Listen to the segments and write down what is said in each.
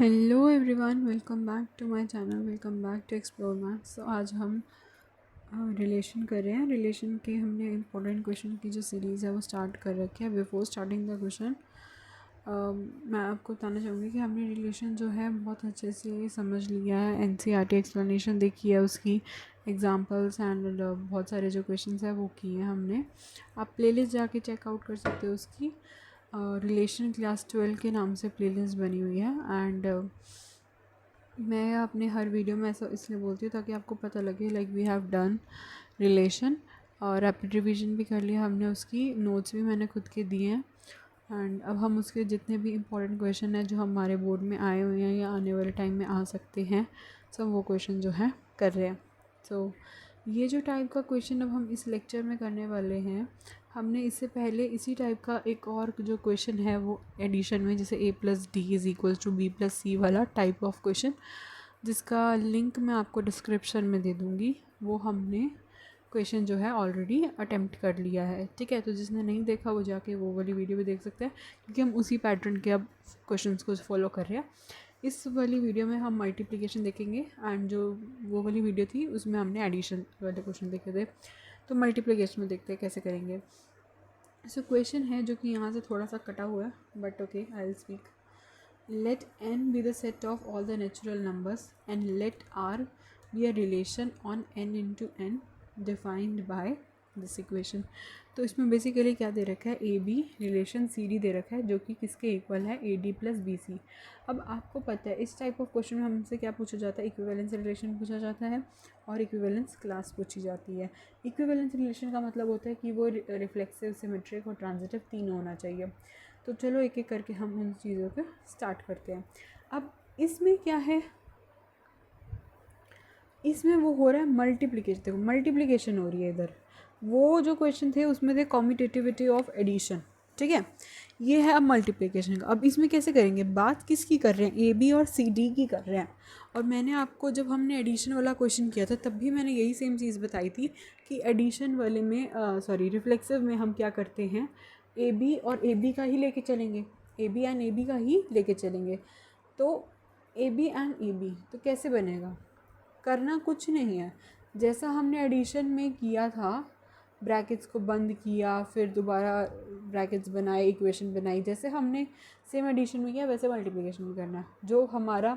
Hello everyone, welcome back to my channel. Welcome back to explore maths. तो आज हम relation कर रहे हैं। रिलेशन के हमने इम्पोर्टेंट क्वेश्चन की जो सीरीज़ है वो स्टार्ट कर रखी है। बिफोर स्टार्टिंग द क्वेश्चन मैं आपको बताना चाहूँगी कि हमने रिलेशन जो है बहुत अच्छे से समझ लिया है। एनसीईआरटी एक्सप्लेनेशन देखी है, उसकी एग्जांपल्स एंड बहुत सारे जो क्वेश्चंस है वो किए हैं हमने। आप प्लेलिस्ट जाके चेकआउट कर सकते हो उसकी। रिलेशन क्लास 12 के नाम से प्लेलिस्ट बनी हुई है। एंड मैं अपने हर वीडियो में ऐसा इसलिए बोलती हूँ ताकि आपको पता लगे like we have done relation. और रैपिड रिवीजन भी कर लिया हमने, उसकी नोट्स भी मैंने खुद के दिए हैं। एंड अब हम उसके जितने भी इम्पोर्टेंट क्वेश्चन हैं जो हमारे बोर्ड में आए हुए हैं या आने वाले टाइम में आ सकते हैं, सब वो क्वेश्चन जो है कर रहे हैं। तो ये जो टाइप का क्वेश्चन अब हम इस लेक्चर में करने वाले हैं, हमने इससे पहले इसी टाइप का एक और जो क्वेश्चन है वो एडिशन में, जैसे a plus D is equal to B plus C वाला टाइप ऑफ क्वेश्चन, जिसका लिंक मैं आपको डिस्क्रिप्शन में दे दूँगी, वो हमने क्वेश्चन जो है ऑलरेडी अटेम्प्ट कर लिया है। ठीक है, तो जिसने नहीं देखा वो जाके वो वाली वीडियो भी देख सकते हैं, क्योंकि हम उसी पैटर्न के अब क्वेश्चंस को फॉलो कर रहे हैं। इस वाली वीडियो में हम मल्टीप्लिकेशन देखेंगे एंड जो वो वाली वीडियो थी उसमें हमने एडिशन वाले क्वेश्चन देखे थे। तो मल्टीप्लिकेशन में देखते हैं कैसे करेंगे। सो क्वेश्चन है जो कि यहाँ से थोड़ा सा कटा हुआ है, but okay, I will speak. Let n be the set of all the natural numbers and let R be a relation on n into n defined by this equation। तो इसमें बेसिकली क्या दे रखा है, A B relation C D दे रखा है, जो कि किसके इक्वल है, A D plus B C. अब आपको पता है इस टाइप ऑफ क्वेश्चन में हमसे क्या पूछा जाता है, इक्विवेलेंस रिलेशन पूछा जाता है और इक्विवेलेंस क्लास पूछी जाती है। इक्विवेलेंस रिलेशन का मतलब होता है कि वो रिफ्लेक्सिव, सिमेट्रिक और ट्रांजिटिव तीनों होना चाहिए। तो चलो एक एक करके हम उन चीज़ों को स्टार्ट करते हैं। अब इसमें क्या है, इसमें वो हो रहा है मल्टीप्लिकेशन। देखो मल्टीप्लिकेशन हो रही है इधर। वो जो क्वेश्चन थे उसमें थे कॉम्यूटेटिविटी ऑफ एडिशन। ठीक है, ये है अब मल्टीप्लिकेशन का। अब इसमें कैसे करेंगे, बात किसकी कर रहे हैं, ए बी और सी डी की कर रहे हैं। और मैंने आपको जब हमने एडिशन वाला क्वेश्चन किया था तब भी मैंने यही सेम चीज़ बताई थी कि एडिशन वाले में रिफ्लेक्सिव में हम क्या करते हैं, ए बी और ए बी का ही लेके चलेंगे, A B and A B का ही लेके चलेंगे। तो A B and A B तो कैसे बनेगा, करना कुछ नहीं है, जैसा हमने एडिशन में किया था, ब्रैकेट्स को बंद किया फिर दोबारा ब्रैकेट्स बनाए, इक्वेशन बनाई, जैसे हमने सेम एडिशन में किया वैसे मल्टीप्लिकेशन में करना है। जो हमारा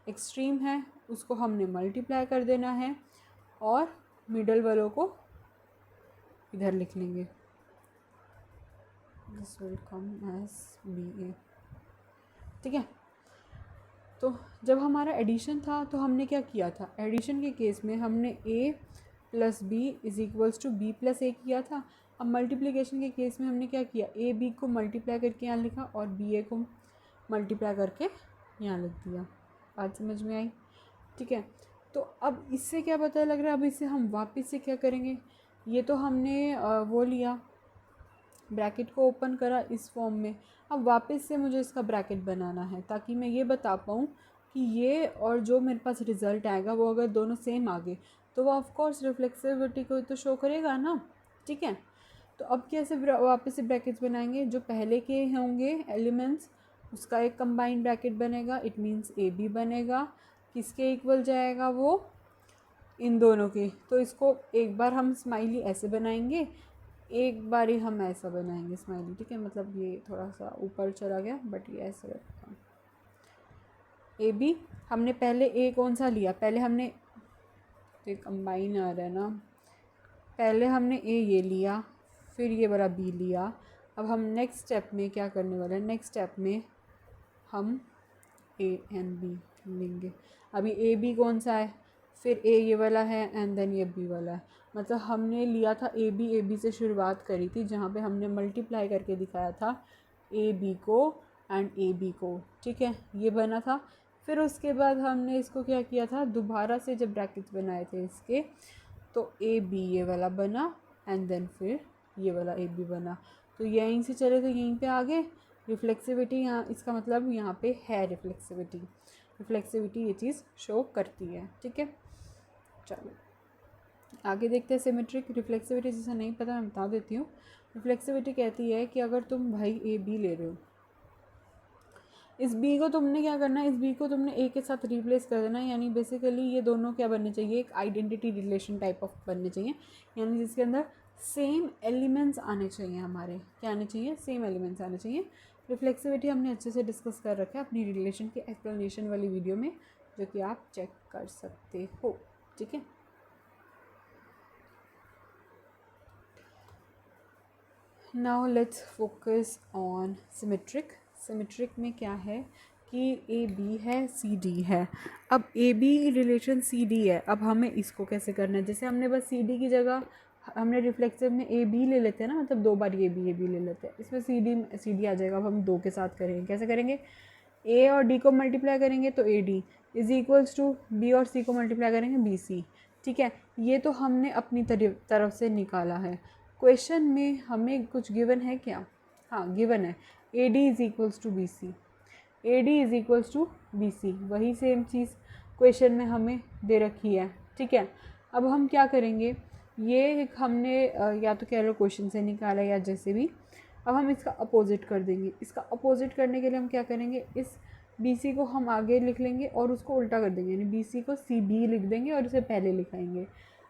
एक्सट्रीम है उसको हमने मल्टीप्लाई कर देना है और मिडल वालों को इधर लिख लेंगे, this will come as B A. ठीक है, तो जब हमारा एडिशन था तो हमने क्या किया था, एडिशन के केस में हमने a plus B is equals to B plus A किया था। अब मल्टीप्लिकेशन के केस में हमने क्या किया, ए बी को मल्टीप्लाई करके यहाँ लिखा और बी ए को मल्टीप्लाई करके यहाँ लिख दिया। बात समझ में आई? ठीक है, तो अब इससे क्या पता लग रहा है, अब इससे हम वापस से क्या करेंगे, ये तो हमने वो लिया, ब्रैकेट को ओपन करा इस फॉर्म में। अब वापस से मुझे इसका ब्रैकेट बनाना है ताकि मैं ये बता पाऊँ कि ये और जो मेरे पास रिज़ल्ट आएगा वो अगर दोनों सेम आ गए तो वो ऑफकोर्स रिफ्लेक्सिविटी को तो शो करेगा ना। ठीक है, तो अब कैसे वापस से ब्रैकेट्स बनाएंगे, जो पहले के होंगे एलिमेंट्स उसका एक कंबाइंड ब्रैकेट बनेगा, इट मीन्स ए बी बनेगा, किसके इक्वल जाएगा वो, इन दोनों के। तो इसको एक बार हम स्माइली ऐसे बनाएंगे, एक बार ही हम ऐसा बनाएंगे स्माइली। ठीक है, मतलब ये थोड़ा सा ऊपर चला गया बट ये ऐसा रखा। ए बी हमने पहले ए कौन सा लिया, पहले हमने तो कंबाइन आ रहा है ना, पहले हमने ए ये लिया फिर ये वाला बी लिया। अब हम नेक्स्ट स्टेप में क्या करने वाले हैं, नेक्स्ट स्टेप में हम ए एंड बी लेंगे। अभी ए बी कौन सा है, फिर ए ये वाला है एंड देन ये बी वाला है। मतलब हमने लिया था ए बी से शुरुआत करी थी जहाँ पे हमने मल्टीप्लाई करके दिखाया था ए बी को एंड ए बी को। ठीक है, ये बना था। फिर उसके बाद हमने इसको क्या किया था, दोबारा से जब ब्रैकेट्स बनाए थे इसके, तो ए बी ये वाला बना एंड देन फिर ये वाला ए बी बना। तो यहीं से चले तो यहीं पे आ गए। रिफ्लेक्सिविटी यहाँ, इसका मतलब यहाँ पे है रिफ्लेक्सिविटी, रिफ्लेक्सिविटी ये चीज़ शो करती है। ठीक है, चलो आगे देखते हैं। सिमेट्रिक रिफ्लेक्सिविटी जैसा नहीं पता मैं बता देती हूँ। रिफ्लेक्सिविटी कहती है कि अगर तुम भाई ए बी ले रहे हो, इस बी को तुमने क्या करना है, इस बी को तुमने ए के साथ रिप्लेस कर देना है, यानी बेसिकली ये दोनों क्या बनने चाहिए, एक आइडेंटिटी रिलेशन टाइप ऑफ बनने चाहिए, यानी जिसके अंदर सेम एलिमेंट्स आने चाहिए हमारे, क्या आने चाहिए, सेम एलिमेंट्स आने चाहिए। रिफ्लेक्सिविटी हमने अच्छे से डिस्कस कर रखा है अपनी रिलेशन के एक्सप्लेनेशन वाली वीडियो में, जो कि आप चेक कर सकते हो, ठीक है। Now let's focus on symmetric. Symmetric में क्या है कि ए बी है, सी डी है। अब A B relation C D है, अब हमें इसको कैसे करना है, जैसे हमने बस सी डी की जगह हमने रिफ्लेक्सिव में ए बी ले लेते हैं ना, मतलब 2 बार ए बी ले लेते हैं, इसमें सी डी आ जाएगा। अब हम 2 के साथ करेंगे, कैसे करेंगे, ए और डी को मल्टीप्लाई करेंगे तो A D is equals to B और सी को मल्टीप्लाई करेंगे बी सी, ठीक है। ये तो हमने अपनी तरफ से निकाला है। क्वेश्चन में हमें कुछ गिवन है क्या, हाँ गिवन है, A D is equals to B C, A D is equals to B C, वही सेम चीज़ क्वेश्चन में हमें दे रखी है, ठीक है। अब हम क्या करेंगे, ये हमने या तो कह लो क्वेश्चन से निकाला या जैसे भी, अब हम इसका अपोजिट कर देंगे। इसका अपोजिट करने के लिए हम क्या करेंगे, इस बी सी को हम आगे लिख लेंगे और उसको उल्टा कर देंगे, यानी बी सी को सी बी लिख देंगे और इसे पहले लिखाएंगे।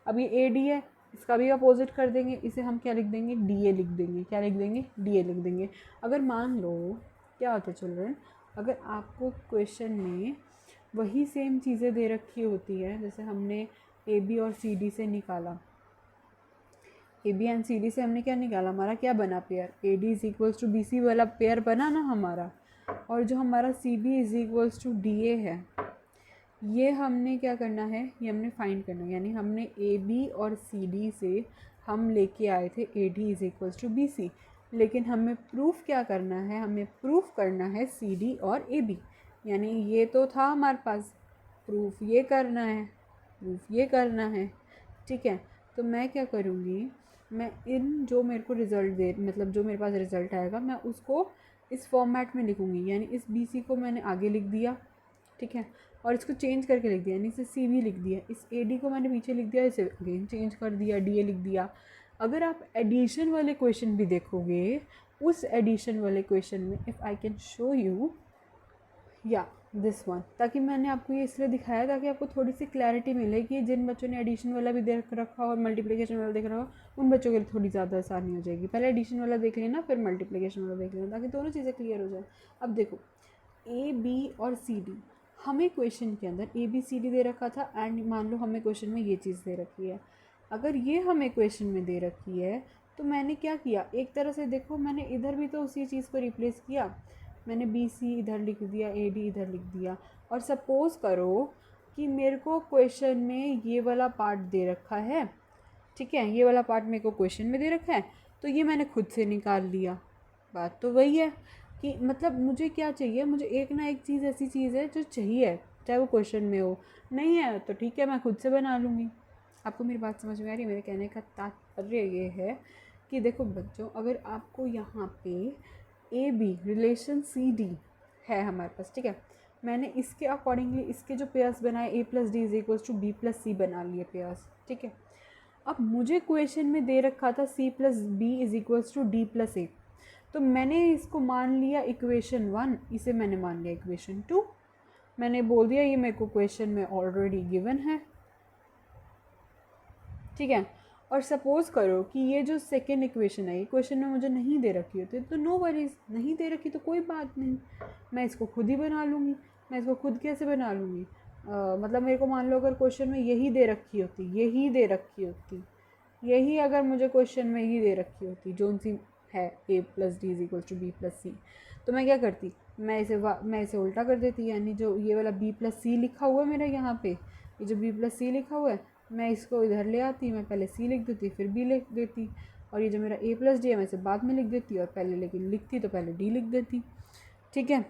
अब ये ए डी है, इसका भी अपोजिट कर देंगे, इसे हम क्या लिख देंगे, डी ए लिख देंगे, क्या लिख देंगे, डी ए लिख देंगे। अगर मान लो क्या होता है चिल्ड्रन, अगर आपको क्वेश्चन में वही सेम चीज़ें दे रखी होती है, जैसे हमने ए बी और सी डी से निकाला, A B and C D से हमने क्या निकाला, हमारा क्या बना pair, A D is equals to B C वाला पेयर बना ना हमारा, और जो हमारा C B is equals to D A है, ये हमने क्या करना है, ये हमने फाइंड करना है। यानी हमने ए बी और सी डी से हम लेके आए थे A D is equals to B C, लेकिन हमें प्रूफ क्या करना है, हमें प्रूफ करना है सी डी और ए बी। यानी ये तो था हमारे पास, प्रूफ ये करना है, प्रूफ ये करना है, ठीक है। तो मैं क्या करूँगी, मैं इन जो मेरे को रिज़ल्ट दे, मतलब जो मेरे पास रिज़ल्ट आएगा, मैं उसको इस फॉर्मेट में लिखूँगी। यानी इस बी सी को मैंने आगे लिख दिया, ठीक है, और इसको चेंज करके लिख दिया, यानी इसे सी बी लिख दिया, इस ए डी को मैंने पीछे लिख दिया, इसे अगेन चेंज कर दिया, डी ए लिख दिया। अगर आप एडिशन वाले क्वेश्चन भी देखोगे, उस एडिशन वाले क्वेश्चन में if I can show you या दिस वन, ताकि मैंने आपको ये इसलिए दिखाया ताकि आपको थोड़ी सी क्लैरिटी मिले कि जिन बच्चों ने एडिशन वाला भी देख रखा हो और मल्टीप्लिकेशन वाला देख रहा हो, उन बच्चों के लिए थोड़ी ज़्यादा आसानी हो जाएगी। पहले एडिशन वाला देख लेना, फिर मल्टीप्लिकेशन वाला देख लेना, ताकि दोनों चीज़ें क्लियर हो जाए। अब देखो, ए बी और सी डी, हमें क्वेश्चन के अंदर ए बी सी डी दे रखा था, एंड मान लो हमें क्वेश्चन में ये चीज़ दे रखी है। अगर ये हमें क्वेश्चन में दे रखी है, तो मैंने क्या किया, एक तरह से देखो, मैंने इधर भी तो उसी चीज़ को रिप्लेस किया, मैंने बी सी इधर लिख दिया, ए डी इधर लिख दिया। और सपोज़ करो कि मेरे को क्वेश्चन में ये वाला पार्ट दे रखा है, ठीक है, ये वाला पार्ट मेरे को क्वेश्चन में दे रखा है, तो ये मैंने खुद से निकाल लिया। बात तो वही है कि मतलब मुझे क्या चाहिए, मुझे एक ना एक चीज़ ऐसी चीज़ है जो चाहिए, चाहे वो क्वेश्चन में हो, नहीं है तो ठीक है, मैं खुद से बना लूँगी। आपको मेरी बात समझ में आ रही है, मेरे कहने का तात्पर्य ये है कि देखो बच्चों, अगर आपको यहाँ पे A B relation C D है हमारे पास, ठीक है, मैंने इसके अकॉर्डिंगली इसके जो पेयर्स बनाए, A plus D is equals to B plus C बना लिए पेयर्स, ठीक है। अब मुझे क्वेश्चन में दे रखा था C plus B is equals to D plus A, तो मैंने इसको मान लिया इक्वेशन 1, इसे मैंने मान लिया इक्वेशन 2, मैंने बोल दिया ये मेरे को क्वेश्चन में ऑलरेडी गिवन है, ठीक है। और सपोज़ करो कि ये जो सेकेंड इक्वेशन है, ये क्वेश्चन में मुझे नहीं दे रखी होती, तो नो वरीज, नहीं दे रखी तो कोई बात नहीं, मैं इसको खुद ही बना लूँगी। मैं इसको खुद कैसे बना लूँगी, मतलब मेरे को मान लो अगर क्वेश्चन में यही दे रखी होती, यही अगर मुझे क्वेश्चन में ही दे रखी होती, जो सी है A plus D is equal to B plus C, तो मैं क्या करती, मैं इसे उल्टा कर देती। यानी जो ये वाला बी प्लस सी लिखा हुआ है मेरा यहाँ पे, ये जो बी प्लस सी लिखा हुआ है, मैं इसको इधर ले आती, मैं पहले सी लिख देती, फिर बी लिख देती, और ये जो मेरा ए प्लस डी है मैं इसे बाद में लिख देती, और पहले लेकिन लिखती तो पहले डी लिख देती, ठीक है।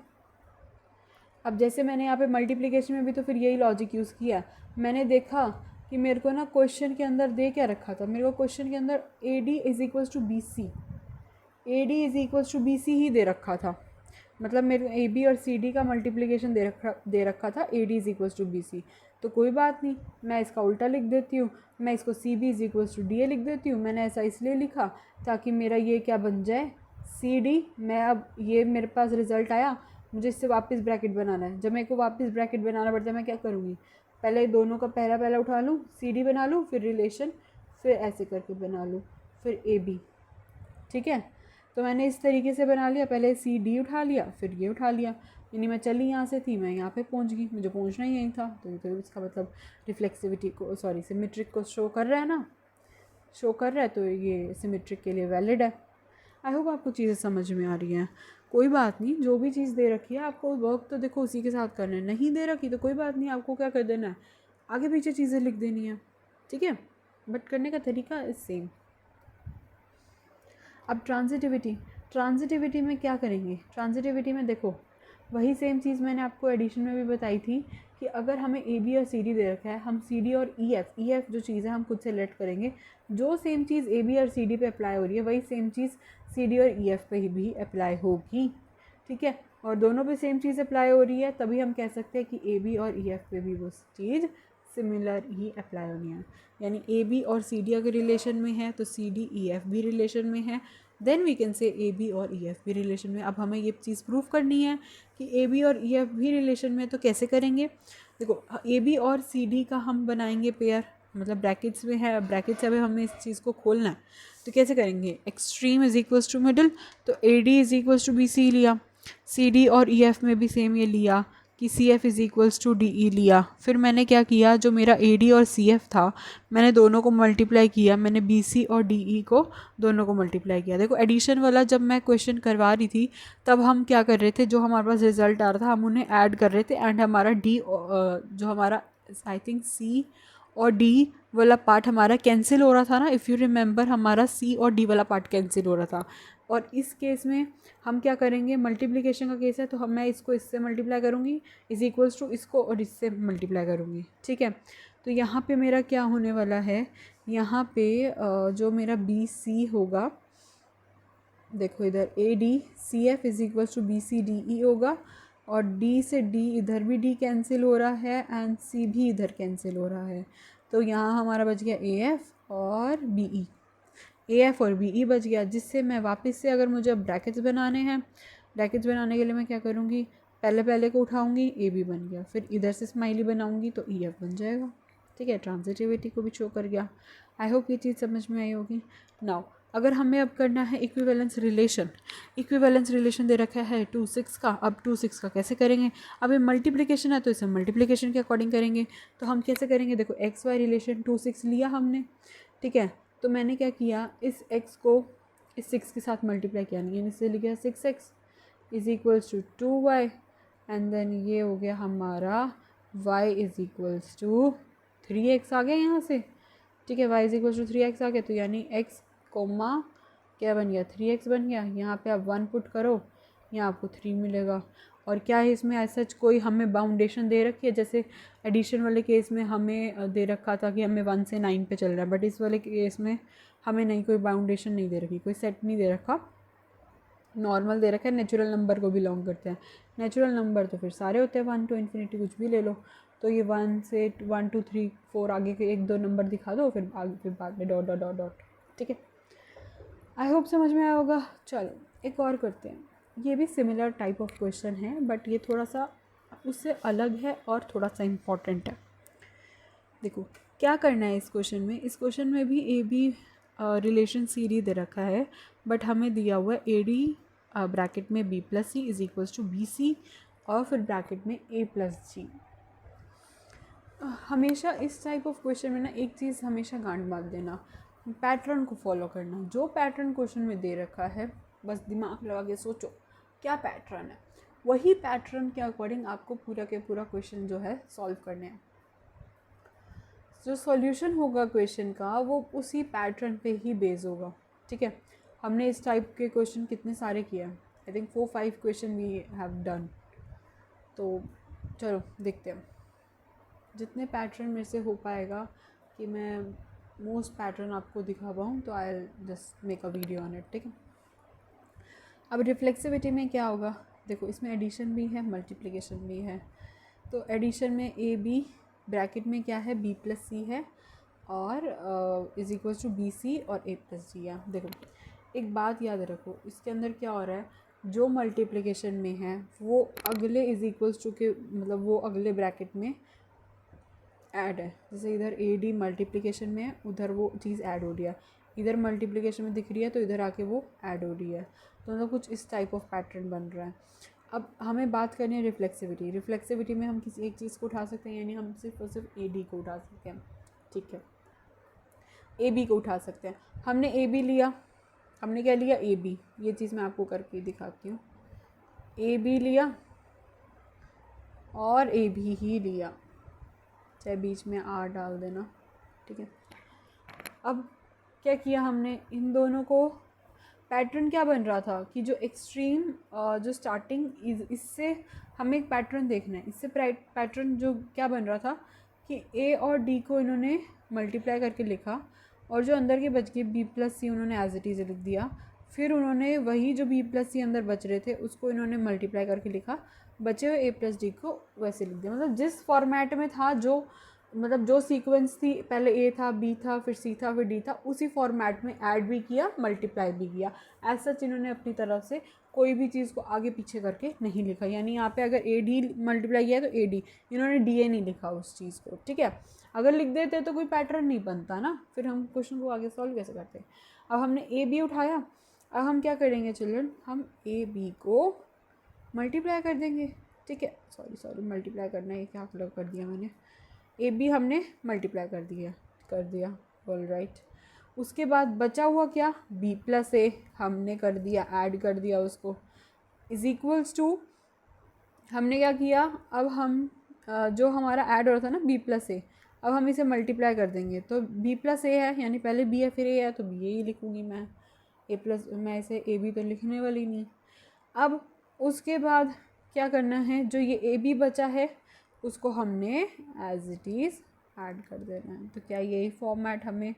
अब जैसे मैंने यहाँ पे मल्टीप्लिकेशन में भी तो फिर यही लॉजिक यूज़ किया। मैंने देखा कि मेरे को ना क्वेश्चन के अंदर दे क्या रखा था, मेरे को क्वेश्चन के अंदर A D is equals to B C, A D is equals to B C ही दे रखा था, मतलब मेरे ए बी और सी डी का मल्टीप्लिकेशन दे रखा था A D is equals to B C. तो कोई बात नहीं, मैं इसका उल्टा लिख देती हूँ, मैं इसको C B is equals to D A लिख देती हूँ। मैंने ऐसा इसलिए लिखा ताकि मेरा ये क्या बन जाए, सी डी। मैं अब ये मेरे पास रिज़ल्ट आया, मुझे इससे वापस ब्रैकेट बनाना है। जब मेरे को वापस ब्रैकेट बनाना पड़ता है मैं क्या करूँगी, पहले दोनों का पहला उठा लूँ, सी डी बना लूँ, फिर रिलेशन, फिर ऐसे करके बना लूँ, फिर ए बी। ठीक है, तो मैंने इस तरीके से बना लिया, पहले सी डी उठा लिया, फिर ये उठा लिया, यानी मैं चली यहाँ से थी, मैं यहाँ पे पहुँच गई, मुझे पहुँचना ही यहीं था। तो इसका मतलब रिफ्लेक्सिविटी को, सॉरी सिमेट्रिक को शो कर रहा है ना, शो कर रहा है, तो ये सिमेट्रिक के लिए वैलिड है। आई होप आपको चीज़ें समझ में आ रही हैं। कोई बात नहीं, जो भी चीज़ दे रखी है आपको वर्क तो देखो उसी के साथ करना है, नहीं दे रखी तो कोई बात नहीं, आपको क्या कर देना है, आगे पीछे चीज़ें लिख देनी है। ठीक है, बट करने का तरीका इज सेम। अब ट्रांजिटिविटी में क्या करेंगे, ट्रांजिटिविटी में देखो वही सेम चीज़ मैंने आपको एडिशन में भी बताई थी कि अगर हमें ए बी और सी डी दे रखा है, हम सी डी और ई एफ जो चीज़ है हम खुद सेलेक्ट करेंगे। जो सेम चीज़ ए बी और सी डी पे अप्लाई हो रही है वही सेम चीज़ सी डी और ई एफ पे भी अप्लाई होगी। ठीक है, और दोनों पे सेम चीज़ अप्लाई हो रही है तभी हम कह सकते हैं कि ए बी और ई एफ पे भी वो चीज़ सिमिलर ही अप्लाई होनी है। यानी ए बी और सी डी अगर रिलेशन में है तो सी डी ई एफ भी रिलेशन में है, then we can say A B और ई एफ भी रिलेशन में। अब हमें ये चीज़ प्रूव करनी है कि ए बी और ई एफ भी रिलेशन में, तो कैसे करेंगे, देखो ए बी और सी डी का हम बनाएंगे पेयर, मतलब ब्रैकेट्स में है, ब्रैकेट से अभी हमें इस चीज़ को खोलना है, तो कैसे करेंगे, extreme is equals to middle, तो A D is equals to B C लिया, सी डी और ई एफ में भी सेम ये लिया कि C F is equals to D E लिया। फिर मैंने क्या किया, जो मेरा ए डी और सी एफ था मैंने दोनों को मल्टीप्लाई किया, मैंने बी सी और डी ई को दोनों को मल्टीप्लाई किया। देखो एडिशन वाला जब मैं क्वेश्चन करवा रही थी तब हम क्या कर रहे थे, जो हमारे पास रिजल्ट आ रहा था हम उन्हें ऐड कर रहे थे, एंड हमारा डी जो हमारा आई थिंक सी और डी वाला पार्ट हमारा कैंसिल हो रहा था ना, इफ़ यू रिमेंबर हमारा सी और डी वाला पार्ट कैंसिल हो रहा था। और इस केस में हम क्या करेंगे, मल्टीप्लिकेशन का केस है तो मैं इसको इससे मल्टीप्लाई करूँगी इज इक्वल्स टू इसको और इससे मल्टीप्लाई करूँगी। ठीक है, तो यहाँ पे मेरा क्या होने वाला है, यहाँ पे जो मेरा बी सी होगा, देखो इधर A D C F is equals to B C D E होगा, और डी से डी इधर भी डी कैंसिल हो रहा है एंड सी भी इधर कैंसिल हो रहा है, तो यहाँ हमारा बच गया ए एफ और बी ई, ए एफ और बी ई बच गया, जिससे मैं वापस से अगर मुझे ब्रैकेट्स बनाने हैं, ब्रैकेट्स बनाने के लिए मैं क्या करूँगी, पहले को उठाऊँगी, ए बी बन गया, फिर इधर से स्माइली बनाऊँगी तो ई एफ बन जाएगा। ठीक है, ट्रांजिटिविटी को भी शो कर गया। आई होप ये चीज़ समझ में आई होगी। नाउ अगर हमें अब करना है इक्विवेलेंस रिलेशन, इक्विवेलेंस रिलेशन दे रखा है 2 6 का, अब 2 6 का कैसे करेंगे, अब ये मल्टीप्लिकेशन है तो इसे मल्टीप्लिकेशन के अकॉर्डिंग करेंगे, तो हम कैसे करेंगे, देखो एक्स वाई रिलेशन 2 6 लिया हमने। ठीक है, तो मैंने क्या किया, इस x को इस 6 के साथ मल्टीप्लाई किया, यानी इससे लिखा 6x is equals to 2y, and then ये हो गया हमारा y is equals to 3x आ गया यहाँ से। ठीक है, y is equals to 3x आ गया, तो यानी x कोमा क्या बन गया, 3x बन गया। यहाँ पे आप 1 पुट करो, यहाँ आपको 3 मिलेगा। और क्या है इसमें ऐसा कोई हमें बाउंडेशन दे रखी है, जैसे एडिशन वाले केस में हमें दे रखा था कि हमें 1 से 9 पे चल रहा है, बट इस वाले केस में हमें नहीं, कोई बाउंडेशन नहीं दे रखी, कोई सेट नहीं दे रखा, नॉर्मल दे रखा है, नेचुरल नंबर को बिलोंग करते हैं। नेचुरल नंबर तो फिर सारे होते हैं 1 to इन्फिनिटी, कुछ भी ले लो, तो ये 1 से 1 2 3 4 आगे के 1 2 नंबर दिखा दो, फिर आगे फिर बाद में डॉट डॉट डॉट डॉट। ठीक है, आई होप समझ में आया होगा। चलो एक और करते हैं, ये भी सिमिलर टाइप ऑफ क्वेश्चन है बट ये थोड़ा सा उससे अलग है और थोड़ा सा इम्पॉर्टेंट है। देखो क्या करना है इस क्वेश्चन में, इस क्वेश्चन में भी A B relation C D दे रखा है, बट हमें दिया हुआ है ए डी ब्रैकेट में B plus C is equals to B C, और फिर ब्रैकेट में ए प्लस जी। हमेशा इस टाइप ऑफ क्वेश्चन में ना एक चीज़ हमेशा गांठ बांध देना, पैटर्न को फॉलो करना। जो पैटर्न क्वेश्चन में दे रखा है बस दिमाग लगा के सोचो क्या पैटर्न है, वही पैटर्न के अकॉर्डिंग आपको पूरा के पूरा क्वेश्चन जो है सॉल्व करने हैं। जो सॉल्यूशन होगा क्वेश्चन का वो उसी पैटर्न पे ही बेस होगा। ठीक है, हमने इस टाइप के क्वेश्चन कितने सारे किए हैं, I think 4-5 question we have done. तो चलो देखते हैं, जितने पैटर्न मेरे से हो पाएगा कि मैं मोस्ट पैटर्न आपको दिखा पाऊँ तो I just make a video on it. ठीक है, अब रिफ्लेक्सिविटी में क्या होगा, देखो इसमें एडिशन भी है मल्टीप्लिकेशन भी है। तो एडिशन में ए बी ब्रैकेट में क्या है बी प्लस सी है, और is equals to B C और ए प्लस जी है। देखो एक बात याद रखो, इसके अंदर क्या हो रहा है, जो मल्टीप्लिकेशन में है वो अगले इज इक्वल्स टू के मतलब वो अगले ब्रैकेट में ऐड है। जैसे इधर ए डी मल्टीप्लिकेशन में है, उधर वो चीज़ ऐड हो रही है, इधर मल्टीप्लिकेशन में दिख रही है तो इधर आके वो ऐड हो रही है। तो मतलब कुछ इस टाइप ऑफ पैटर्न बन रहा है। अब हमें बात करनी है रिफ्लेक्सिविटी। रिफ्लेक्सिविटी में हम किसी एक चीज़ को उठा सकते हैं, यानी हम सिर्फ और सिर्फ ए डी को उठा सकते हैं, ठीक है, ए बी को उठा सकते हैं। हमने ए बी लिया, हमने क्या लिया, ए बी। ये चीज़ मैं आपको करके दिखाती हूँ। ए बी लिया और ए बी ही लिया, चाहे बीच में आर डाल देना, ठीक है। अब क्या किया हमने, इन दोनों को पैटर्न क्या बन रहा था कि जो एक्सट्रीम जो स्टार्टिंग इससे हमें एक पैटर्न देखना है। इससे पैटर्न जो क्या बन रहा था कि ए और डी को इन्होंने मल्टीप्लाई करके लिखा और जो अंदर के बच गए बी प्लस सी उन्होंने एज इट इज़ लिख दिया। फिर उन्होंने वही जो बी प्लस सी अंदर बच रहे थे उसको इन्होंने मल्टीप्लाई करके लिखा, बचे हुए ए प्लस डी को वैसे लिख दिया। मतलब जिस फॉर्मेट में था, जो मतलब जो सीक्वेंस थी, पहले ए था, बी था, फिर सी था, फिर डी था, उसी फॉर्मेट में ऐड भी किया, मल्टीप्लाई भी किया। एज सच इन्होंने अपनी तरफ से कोई भी चीज़ को आगे पीछे करके नहीं लिखा। यानी यहाँ पे अगर ए डी मल्टीप्लाई किया है तो ए डी, इन्होंने डी ए नहीं लिखा उस चीज़ को, ठीक है। अगर लिख देते तो कोई पैटर्न नहीं बनता ना, फिर हम क्वेश्चन को आगे सॉल्व कैसे करते। अब हमने ए बी उठाया, अब हम क्या करेंगे चिल्ड्रन, हम ए बी को मल्टीप्लाई कर देंगे, ठीक है। सॉरी मल्टीप्लाई करना, ये क्या अलग कर दिया मैंने, ए बी हमने मल्टीप्लाई कर दिया ऑल राइट। उसके बाद बचा हुआ क्या, बी प्लस ए हमने कर दिया, ऐड कर दिया उसको, इज इक्वल्स टू हमने क्या किया, अब हम जो हमारा ऐड हो रहा था ना बी प्लस ए, अब हम इसे मल्टीप्लाई कर देंगे। तो बी प्लस ए है, यानी पहले बी है फिर ए है, तो बी ए ही लिखूँगी मैं, ए प्लस, मैं इसे ए बी तो लिखने वाली नहीं। अब उसके बाद क्या करना है, जो ये ए बी बचा है उसको हमने एज इट इज़ ऐड कर देना है। तो क्या यही फॉर्मेट हमें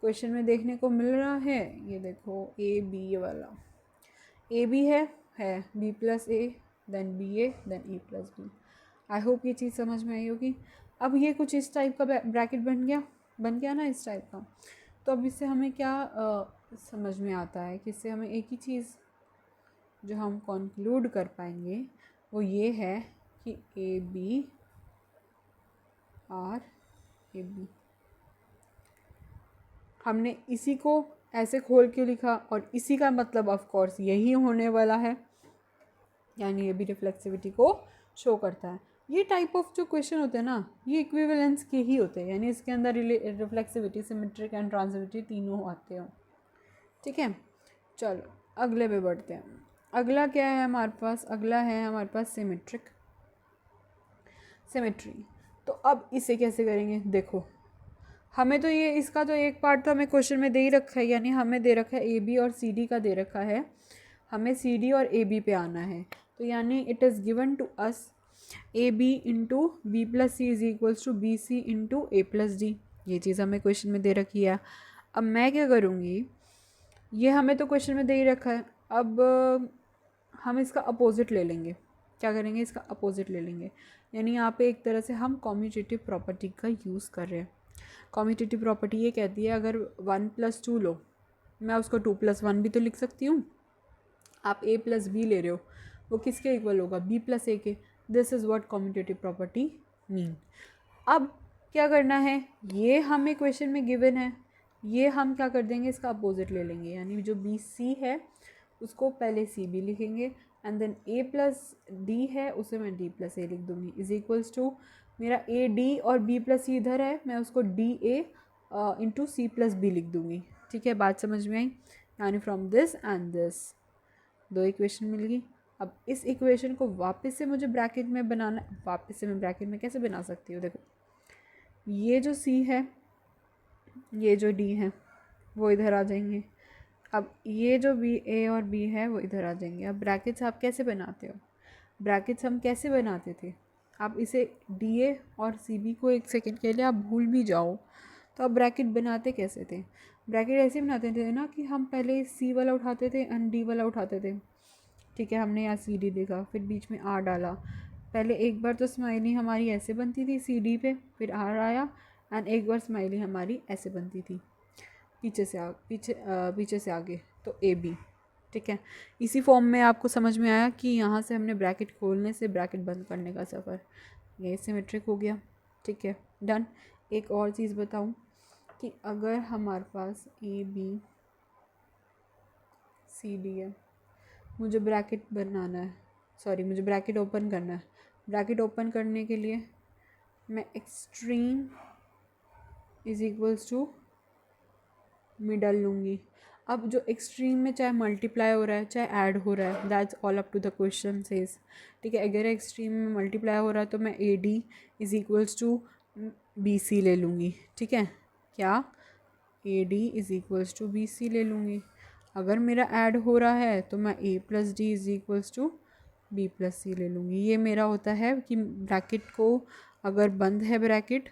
क्वेश्चन में देखने को मिल रहा है, ये देखो ए बी वाला, ए बी है B plus A then B A then A plus B. I hope ये चीज़ समझ में आई होगी। अब ये कुछ इस टाइप का ब्रैकेट बन गया ना इस टाइप का। तो अब इससे हमें क्या समझ में आता है कि इससे हमें एक ही चीज़ जो हम कंक्लूड कर पाएंगे वो ये है कि ए बी और ए बी, हमने इसी को ऐसे खोल के लिखा और इसी का मतलब ऑफ कोर्स यही होने वाला है, यानी ये भी रिफ्लेक्सिविटी को शो करता है। ये टाइप ऑफ जो क्वेश्चन होते हैं ना, ये इक्विवेलेंस के ही होते हैं, यानी इसके अंदर रिफ्लेक्सिविटी, सिमेट्रिक एंड ट्रांजिटिविटी तीनों आते हो, ठीक है। चलो अगले पे बढ़ते हैं। अगला क्या है हमारे पास, अगला है हमारे पास सिमेट्री। तो अब इसे कैसे करेंगे, देखो हमें तो ये इसका तो एक पार्ट तो हमें क्वेश्चन में दे ही रखा है, यानी हमें दे रखा है ए बी और सी डी का दे रखा है, हमें सी डी और ए बी पे आना है। तो यानी it is given to us A B into B plus C is equals to B C into A plus D, ये चीज़ हमें क्वेश्चन में दे रखी है। अब मैं क्या करूँगी, ये हमें तो क्वेश्चन में दे ही रखा है, अब हम इसका अपोजिट ले लेंगे। क्या करेंगे, इसका अपोजिट ले लेंगे, यानी यहाँ पे एक तरह से हम कॉम्यूटेटिव प्रॉपर्टी का यूज़ कर रहे हैं। कॉम्यूटेटिव प्रॉपर्टी ये कहती है अगर 1+2 लो, मैं उसको 2+1 भी तो लिख सकती हूँ। आप a प्लस बी ले रहे हो, वो किसके इक्वल होगा, b प्लस ए के। This is what commutative property mean. अब क्या करना है, ये हमें क्वेश्चन में गिवन है, ये हम क्या कर देंगे, इसका अपोजिट ले लेंगे, यानी जो बी सी है उसको पहले सी बी लिखेंगे and then A plus D है उसे मैं डी प्लस ए लिख दूँगी, इज इक्वल्स टू मेरा ए डी और बी प्लस सी इधर है, मैं उसको D A into C plus B लिख दूँगी, ठीक है। बात समझ में आई, यानी फ्रॉम दिस एंड दिस दो इक्वेशन मिल गई। अब इस इक्वेशन को वापस से मुझे ब्रैकेट में बनाना, वापस से मैं ब्रैकेट में कैसे बना सकती हूँ, देखो ये जो सी है, ये जो डी है वो इधर आ जाएंगे, अब ये जो बी ए और बी है वो इधर आ जाएंगे। अब ब्रैकेट्स आप कैसे बनाते हो, ब्रैकेट्स हम कैसे बनाते थे, आप इसे डी ए और सी बी को एक सेकेंड के लिए आप भूल भी जाओ तो आप ब्रैकेट बनाते कैसे थे, ब्रैकेट ऐसे बनाते थे ना कि हम पहले सी वाला उठाते थे एंड डी वाला उठाते थे, ठीक है। हमने यहाँ सी डी लिखा, फिर बीच में आर डाला, पहले एक बार तो स्माइली हमारी ऐसे बनती थी सी डी पे, फिर आर आया एंड एक बार स्माइली हमारी ऐसे बनती थी पीछे से आगे, तो ए बी। ठीक है, इसी फॉर्म में आपको समझ में आया कि यहाँ से हमने ब्रैकेट खोलने से ब्रैकेट बंद करने का सफ़र, ये सिमेट्रिक हो गया। ठीक है, डन। एक और चीज़ बताऊँ कि अगर हमारे पास ए बी सी डी है, मुझे ब्रैकेट बनाना है, सॉरी मुझे ब्रैकेट ओपन करना है। ब्रैकेट ओपन करने के लिए मैं extreme is equals to middle लूँगी। अब जो एक्सट्रीम में चाहे मल्टीप्लाई हो रहा है चाहे ऐड हो रहा है, that's all up to the question says. ठीक है, अगर एक्सट्रीम में मल्टीप्लाई हो रहा है तो मैं A D is equals to B C ले लूँगी। ठीक है, क्या A D is equals to B C ले लूँगी। अगर मेरा ऐड हो रहा है तो मैं A plus D is equals to B plus C ले लूँगी। ये मेरा होता है कि ब्रैकेट को अगर बंद है ब्रैकेट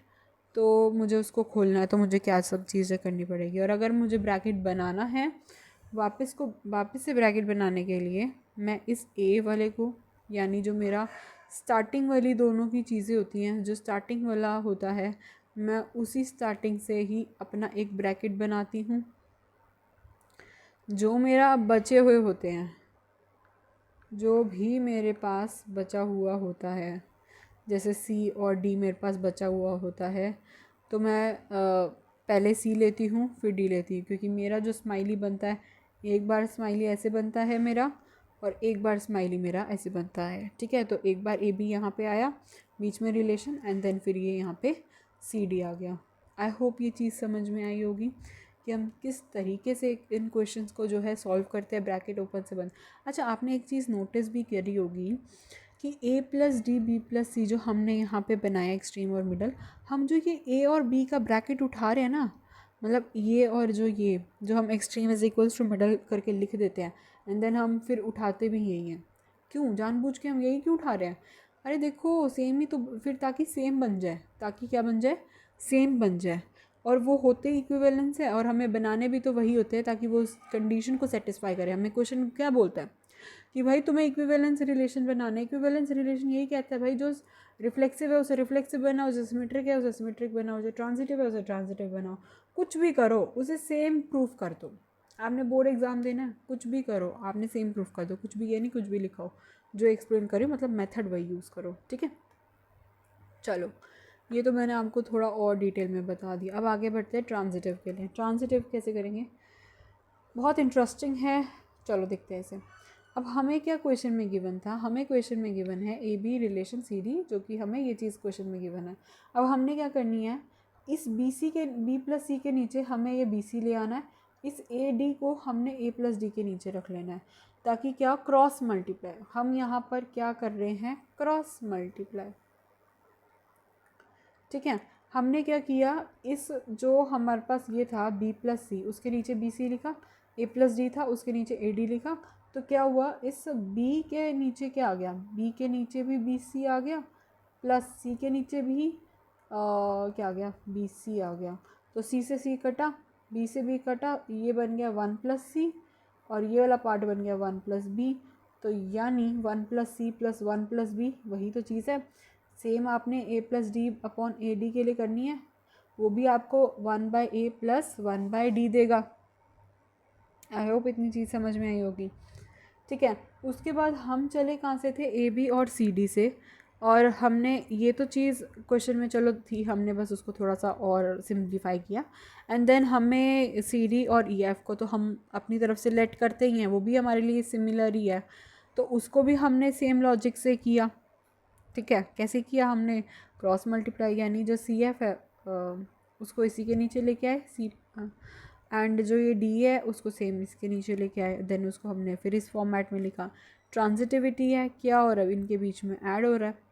तो मुझे उसको खोलना है तो मुझे क्या सब चीज़ें करनी पड़ेगी। और अगर मुझे ब्रैकेट बनाना है वापस से ब्रैकेट बनाने के लिए मैं इस ए वाले को, यानी जो मेरा स्टार्टिंग वाली दोनों की चीज़ें होती हैं, जो स्टार्टिंग वाला होता है मैं उसी स्टार्टिंग से ही अपना एक ब्रैकेट बनाती हूँ। जो मेरा बचे हुए होते हैं, जो भी मेरे पास बचा हुआ होता है, जैसे सी और डी मेरे पास बचा हुआ होता है तो मैं पहले सी लेती हूँ फिर डी लेती हूँ, क्योंकि मेरा जो स्माइली बनता है, एक बार स्माइली ऐसे बनता है मेरा और एक बार स्माइली मेरा ऐसे बनता है। ठीक है, तो एक बार ए बी यहाँ पे आया बीच में रिलेशन एंड देन फिर ये यहाँ पे सी डी आ गया। आई होप ये चीज़ समझ में आई होगी कि हम किस तरीके से इन क्वेश्चंस को जो है सॉल्व करते हैं ब्रैकेट ओपन से बंद। अच्छा, आपने एक चीज़ नोटिस भी करी होगी कि ए प्लस डी बी प्लस सी जो हमने यहाँ पे बनाया एक्सट्रीम और मिडल, हम जो ये ए और बी का ब्रैकेट उठा रहे हैं ना, मतलब ये और ये जो हम extreme is equals to middle करके लिख देते हैं एंड देन हम फिर उठाते भी यही हैं। क्यों जानबूझ के हम यही क्यों उठा रहे हैं? अरे देखो सेम ही तो, फिर ताकि सेम बन जाए, ताकि क्या बन जाए, सेम बन जाए। और वो होते इक्विवेलेंस है और हमें बनाने भी तो वही होते हैं ताकि वो उस कंडीशन को सेटिस्फाई करे। हमें क्वेश्चन क्या बोलता है कि भाई तुम्हें इक्विवेलेंस रिलेशन बनाना है। इक्विवेलेंस रिलेशन यही कहता है भाई जो रिफ्लेक्सिव है उसे रिफ्लेक्सिव बनाओ, जो सिमेट्रिक है उसे सिमेट्रिक बनाओ, जो ट्रांजिटिव है उसे ट्रांजिटिव बनाओ। कुछ भी करो उसे सेम प्रूफ कर दो। आपने बोर्ड एग्जाम देना है, कुछ भी करो आपने सेम प्रूफ कर दो। कुछ भी, ये नहीं कुछ भी लिखाओ, जो एक्सप्लेन करो मतलब मेथड वही यूज़ करो। ठीक है, चलो ये तो मैंने आपको थोड़ा और डिटेल में बता दिया। अब आगे बढ़ते हैं ट्रांजिटिव के लिए। ट्रांजिटिव कैसे करेंगे, बहुत इंटरेस्टिंग है, चलो देखते हैं इसे। अब हमें क्या क्वेश्चन में गिवन था, हमें क्वेश्चन में गिवन है A B relation C D, जो कि हमें ये चीज़ क्वेश्चन में गिवन है। अब हमने क्या करनी है, इस बी सी के बी प्लस सी के नीचे हमें ये बी सी ले आना है, इस ए डी को हमने ए प्लस डी के नीचे रख लेना है, ताकि क्या, क्रॉस मल्टीप्लाई। हम यहाँ पर क्या कर रहे हैं, क्रॉस मल्टीप्लाई। ठीक है, हमने क्या किया, इस जो हमारे पास ये था बी प्लस सी, उसके नीचे बी सी लिखा, ए प्लस डी था उसके नीचे ए डी लिखा। तो क्या हुआ, इस बी के नीचे क्या आ गया, बी के नीचे भी बी सी आ गया, प्लस सी के नीचे भी क्या आ गया, बी सी आ गया। तो सी से सी कटा, बी से बी कटा, ये बन गया वन प्लस सी और ये वाला पार्ट बन गया वन प्लस बी। तो यानी one plus C plus one plus B वही तो चीज़ है। सेम आपने A plus D upon A D के लिए करनी है, वो भी आपको one by A plus one by D देगा। आई होप इतनी चीज़ समझ में आई होगी। ठीक है, उसके बाद हम चले कहाँ से थे, ए बी और सी डी से। और हमने ये तो चीज़ क्वेश्चन में चलो थी, हमने बस उसको थोड़ा सा और सिंप्लीफाई किया एंड देन हमें सी डी और ई एफ को तो हम अपनी तरफ से लेट करते ही हैं, वो भी हमारे लिए सिमिलर ही है, तो उसको भी हमने सेम लॉजिक से किया। ठीक है, कैसे किया हमने, क्रॉस मल्टीप्लाई, यानी जो सी एफ है उसको इसी के नीचे लेके आए सी, एंड जो ये डी है उसको सेम इसके नीचे लेके आए, देन उसको हमने फिर इस फॉर्मेट में लिखा। ट्रांजिटिविटी है, क्या हो रहा है, इनके बीच में ऐड हो रहा है।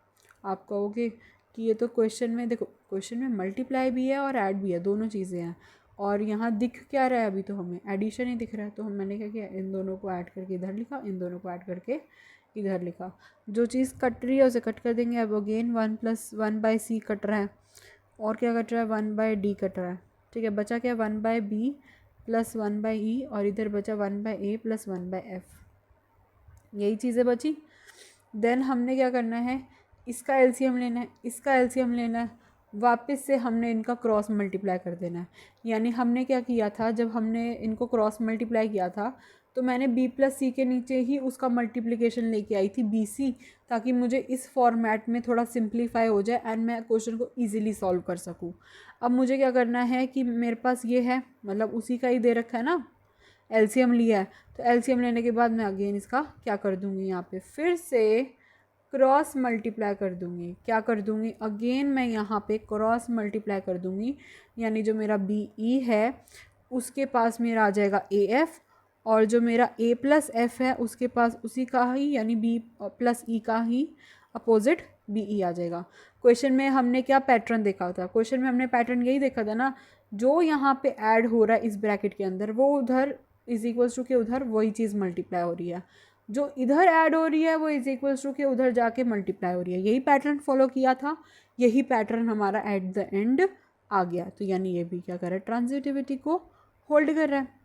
आप कहोगे कि ये तो क्वेश्चन में, देखो क्वेश्चन में मल्टीप्लाई भी है और ऐड भी है, दोनों चीज़ें हैं, और यहाँ दिख क्या रहा है, अभी तो हमें एडिशन ही दिख रहा है। तो मैंने क्या किया, इन दोनों को ऐड करके इधर लिखा, इन दोनों को ऐड करके इधर लिखा। जो चीज़ कट रही है उसे कट कर देंगे। अब again one plus one by C cut रहा है, और क्या कट रहा है, वन बाई डी कट रहा है। ठीक है, बचा क्या, one by B plus one by E, और इधर बचा one by A plus one by F, यही चीज़ें बची। देन हमने क्या करना है, इसका एलसीएम लेना है, इसका एलसीएम लेना है, वापस से हमने इनका क्रॉस मल्टीप्लाई कर देना है। यानी हमने क्या किया था, जब हमने इनको क्रॉस मल्टीप्लाई किया था तो मैंने बी प्लस सी के नीचे ही उसका मल्टीप्लिकेशन लेके आई थी बी सी, ताकि मुझे इस फॉर्मेट में थोड़ा सिंप्लीफाई हो जाए एंड मैं क्वेश्चन को ईजिली सॉल्व कर सकूँ। अब मुझे क्या करना है कि मेरे पास ये है, मतलब उसी का ही दे रखा है ना, एलसीएम लिया है, तो एलसीएम लेने के बाद मैं अगेन इसका क्या कर दूँगी, यहाँ पे फिर से क्रॉस मल्टीप्लाई कर दूँगी। क्या कर दूँगी, अगेन मैं यहाँ पे क्रॉस मल्टीप्लाई कर दूँगी, यानी जो मेरा बी ई है उसके पास मेरा आ जाएगा ए एफ, और जो मेरा ए प्लस एफ है उसके पास उसी का ही यानी बी प्लस ई का ही अपोजिट बी ई आ जाएगा। क्वेश्चन में हमने क्या पैटर्न देखा था, क्वेश्चन में हमने पैटर्न यही देखा था ना, जो यहाँ पे ऐड हो रहा है इस ब्रैकेट के अंदर वो उधर इज इक्वल्स टू के उधर वही चीज़ मल्टीप्लाई हो रही है, जो इधर ऐड हो रही है वो इज इक्वल्स टू के उधर जाके मल्टीप्लाई हो रही है। यही पैटर्न फॉलो किया था, यही पैटर्न हमारा एट द एंड आ गया। तो यानी ये भी क्या कर रहा है, ट्रांजिटिविटी को होल्ड कर रहा है।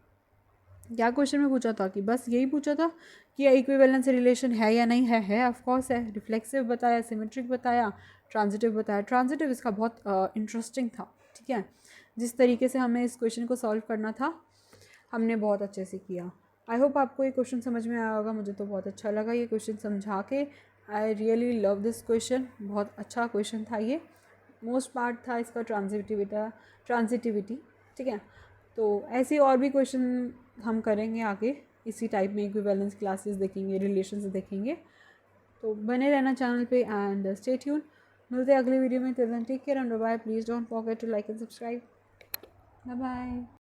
क्या क्वेश्चन में पूछा था कि बस यही पूछा था कि इक्विवेलेंस रिलेशन है या नहीं है, ऑफ कोर्स है। रिफ्लेक्सिव बताया, सिमेट्रिक बताया, ट्रांजिटिव बताया। ट्रांजिटिव इसका बहुत इंटरेस्टिंग था, ठीक है। जिस तरीके से हमें इस क्वेश्चन को सॉल्व करना था हमने बहुत अच्छे से किया। आई होप आपको ये क्वेश्चन समझ में आया होगा, मुझे तो बहुत अच्छा लगा ये क्वेश्चन समझा के। I really love this question, बहुत अच्छा क्वेश्चन था ये। मोस्ट पार्ट था इसका ट्रांजिटिविटी, ठीक है। तो ऐसे और भी क्वेश्चन हम करेंगे आगे इसी टाइप में, इक्विवेलेंस क्लासेस देखेंगे, रिलेशंस देखेंगे। तो बने रहना चैनल पे एंड स्टे ट्यून। मिलते हैं अगले वीडियो में, till then take care and bye. Please don't forget to like and subscribe. Bye bye.